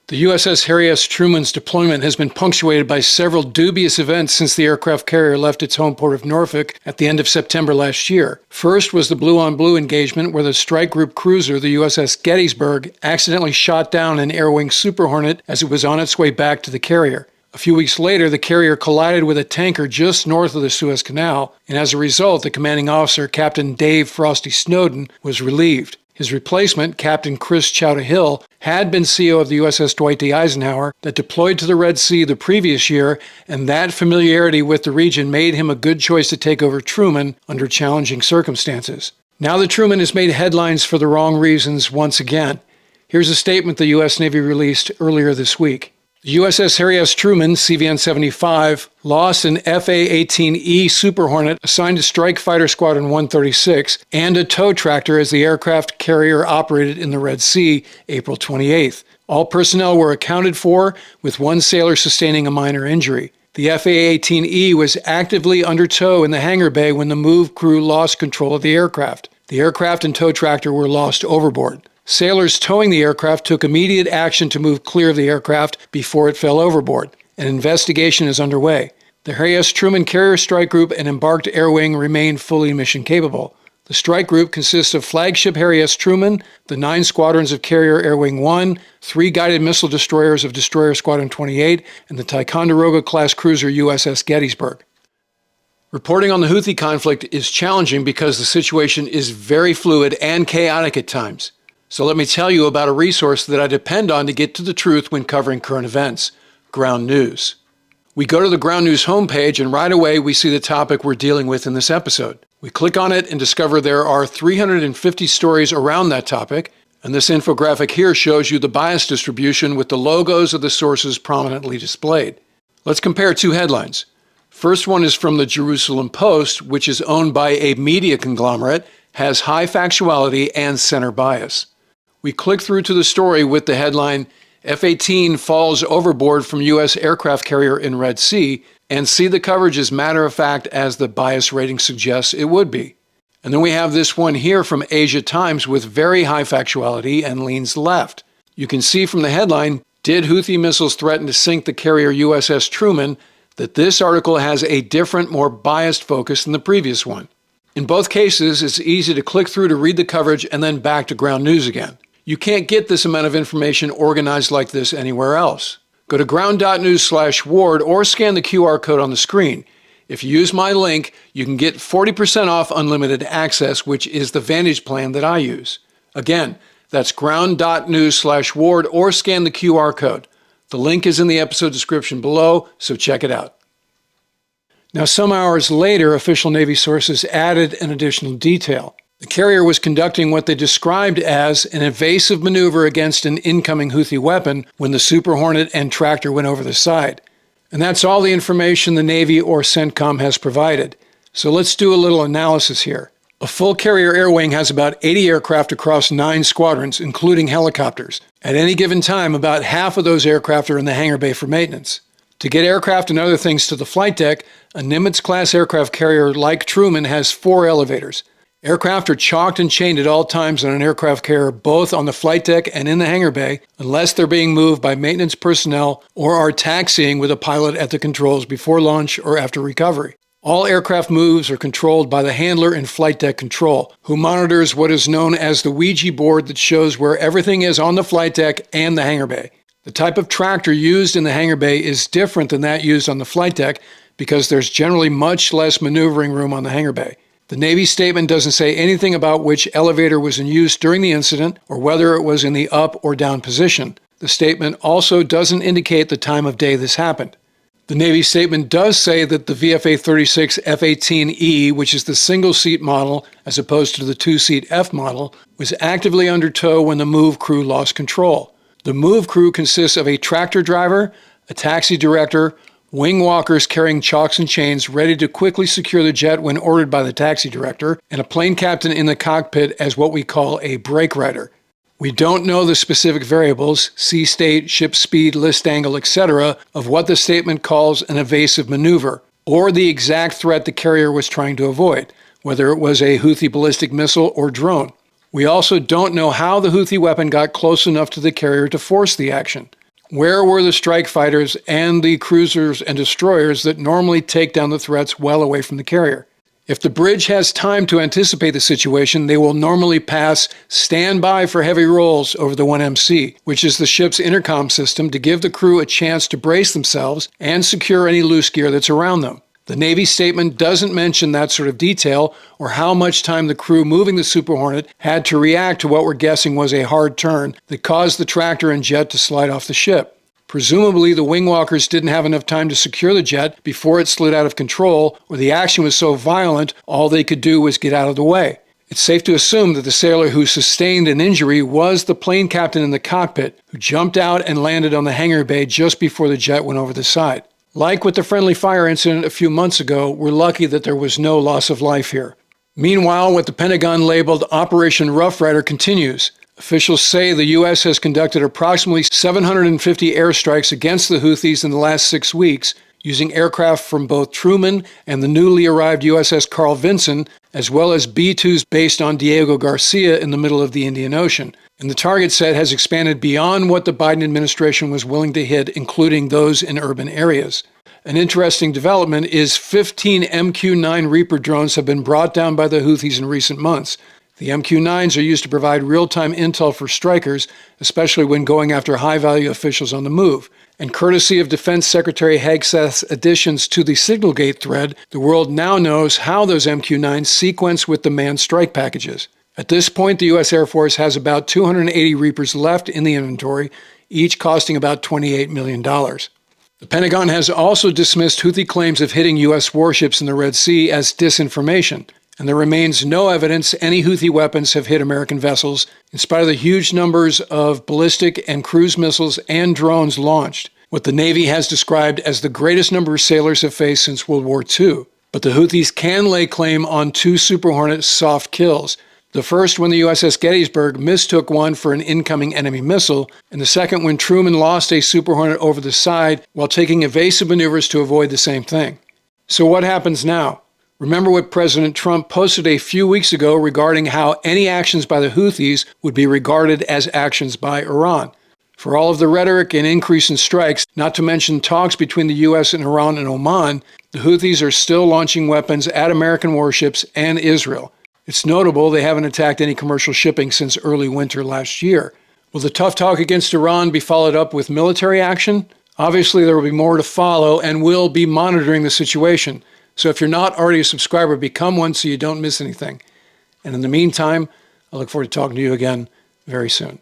The USS Harry S Truman's deployment has been punctuated by several dubious events since the aircraft carrier left its home port of Norfolk at the end of September last year. First was the blue-on-blue engagement where the strike group cruiser, the USS Gettysburg, accidentally shot down an Air Wing Super Hornet as it was on its way back to the carrier. A few weeks later, the carrier collided with a tanker just north of the Suez Canal, and as a result, the commanding officer, Captain Dave Frosty Snowden, was relieved. His replacement, Captain Chris Chowder-Hill, had been CO of the USS Dwight D. Eisenhower that deployed to the Red Sea the previous year, and that familiarity with the region made him a good choice to take over Truman under challenging circumstances. Now the Truman has made headlines for the wrong reasons once again. Here's a statement the U.S. Navy released earlier this week. The USS Harry S Truman, CVN-75, lost an FA-18E Super Hornet assigned to Strike Fighter Squadron 136 and a tow tractor as the aircraft carrier operated in the Red Sea April 28th. All personnel were accounted for, with one sailor sustaining a minor injury. The FA-18E was actively under tow in the hangar bay when the move crew lost control of the aircraft. The aircraft and tow tractor were lost overboard. Sailors towing the aircraft took immediate action to move clear of the aircraft before it fell overboard. An investigation is underway. The Harry S Truman Carrier Strike Group and embarked Air Wing remain fully mission capable. The strike group consists of flagship Harry S Truman, the 9 squadrons of Carrier Air Wing 1, 3 guided missile destroyers of Destroyer Squadron 28, and the Ticonderoga-class cruiser USS Gettysburg. Reporting on the Houthi conflict is challenging because the situation is very fluid and chaotic at times. So let me tell you about a resource that I depend on to get to the truth when covering current events, Ground News. We go to the Ground News homepage and right away we see the topic we're dealing with in this episode. We click on it and discover there are 350 stories around that topic, and this infographic here shows you the bias distribution with the logos of the sources prominently displayed. Let's compare 2 headlines. First one is from the Jerusalem Post, which is owned by a media conglomerate, has high factuality and center bias. We click through to the story with the headline, F-18 falls overboard from U.S. aircraft carrier in Red Sea, and see the coverage as matter of fact as the bias rating suggests it would be. And then we have this one here from Asia Times with very high factuality and leans left. You can see from the headline, Did Houthi missiles threaten to sink the carrier USS Truman, that this article has a different, more biased focus than the previous one. In both cases, it's easy to click through to read the coverage and then back to Ground News again. You can't get this amount of information organized like this anywhere else. Go to ground.news/ward or scan the QR code on the screen. If you use my link, you can get 40% off unlimited access, which is the Vantage plan that I use. Again, that's ground.news/ward or scan the QR code. The link is in the episode description below, so check it out. Now, some hours later, official Navy sources added an additional detail. The carrier was conducting what they described as an evasive maneuver against an incoming Houthi weapon when the Super Hornet and tractor went over the side. And that's all the information the Navy or CENTCOM has provided. So let's do a little analysis here. A full carrier air wing has about 80 aircraft across 9 squadrons, including helicopters. At any given time, about half of those aircraft are in the hangar bay for maintenance. To get aircraft and other things to the flight deck, a Nimitz-class aircraft carrier like Truman has 4 elevators. Aircraft are chalked and chained at all times on an aircraft carrier, both on the flight deck and in the hangar bay, unless they're being moved by maintenance personnel or are taxiing with a pilot at the controls before launch or after recovery. All aircraft moves are controlled by the handler in flight deck control, who monitors what is known as the Ouija board that shows where everything is on the flight deck and the hangar bay. The type of tractor used in the hangar bay is different than that used on the flight deck because there's generally much less maneuvering room on the hangar bay. The Navy statement doesn't say anything about which elevator was in use during the incident or whether it was in the up or down position. The statement also doesn't indicate the time of day this happened. The Navy statement does say that the VFA-36 F-18E, which is the single-seat model as opposed to the 2-seat F model, was actively under tow when the move crew lost control. The move crew consists of a tractor driver, a taxi director, wing walkers carrying chalks and chains ready to quickly secure the jet when ordered by the taxi director, and a plane captain in the cockpit as what we call a brake rider. We don't know the specific variables, sea state, ship speed, list angle, etc., of what the statement calls an evasive maneuver, or the exact threat the carrier was trying to avoid, whether it was a Houthi ballistic missile or drone. We also don't know how the Houthi weapon got close enough to the carrier to force the action. Where were the strike fighters and the cruisers and destroyers that normally take down the threats well away from the carrier? If the bridge has time to anticipate the situation, they will normally pass "stand by for heavy rolls" over the 1MC, which is the ship's intercom system to give the crew a chance to brace themselves and secure any loose gear that's around them. The Navy statement doesn't mention that sort of detail or how much time the crew moving the Super Hornet had to react to what we're guessing was a hard turn that caused the tractor and jet to slide off the ship. Presumably, the wingwalkers didn't have enough time to secure the jet before it slid out of control, or the action was so violent, all they could do was get out of the way. It's safe to assume that the sailor who sustained an injury was the plane captain in the cockpit, who jumped out and landed on the hangar bay just before the jet went over the side. Like with the friendly fire incident a few months ago, we're lucky that there was no loss of life here. Meanwhile, what the Pentagon labeled Operation Rough Rider continues. Officials say the U.S. has conducted approximately 750 airstrikes against the Houthis in the last 6 weeks, using aircraft from both Truman and the newly arrived USS Carl Vinson, as well as B-2s based on Diego Garcia in the middle of the Indian Ocean. And the target set has expanded beyond what the Biden administration was willing to hit, including those in urban areas. An interesting development is 15 MQ-9 Reaper drones have been brought down by the Houthis in recent months. The MQ-9s are used to provide real-time intel for strikers, especially when going after high-value officials on the move. And courtesy of Defense Secretary Hegseth's additions to the Signalgate thread, the world now knows how those MQ-9s sequence with the manned strike packages. At this point, the U.S. Air Force has about 280 Reapers left in the inventory, each costing about $28 million. The Pentagon has also dismissed Houthi claims of hitting U.S. warships in the Red Sea as disinformation, and there remains no evidence any Houthi weapons have hit American vessels, in spite of the huge numbers of ballistic and cruise missiles and drones launched, what the Navy has described as the greatest number sailors have faced since World War II. But the Houthis can lay claim on 2 Super Hornet soft kills. The first when the USS Gettysburg mistook one for an incoming enemy missile, and the second when Truman lost a Super Hornet over the side while taking evasive maneuvers to avoid the same thing. So what happens now? Remember what President Trump posted a few weeks ago regarding how any actions by the Houthis would be regarded as actions by Iran. For all of the rhetoric and increase in strikes, not to mention talks between the U.S. and Iran and Oman, the Houthis are still launching weapons at American warships and Israel. It's notable they haven't attacked any commercial shipping since early winter last year. Will the tough talk against Iran be followed up with military action? Obviously, there will be more to follow, and we'll be monitoring the situation. So if you're not already a subscriber, become one so you don't miss anything. And in the meantime, I look forward to talking to you again very soon.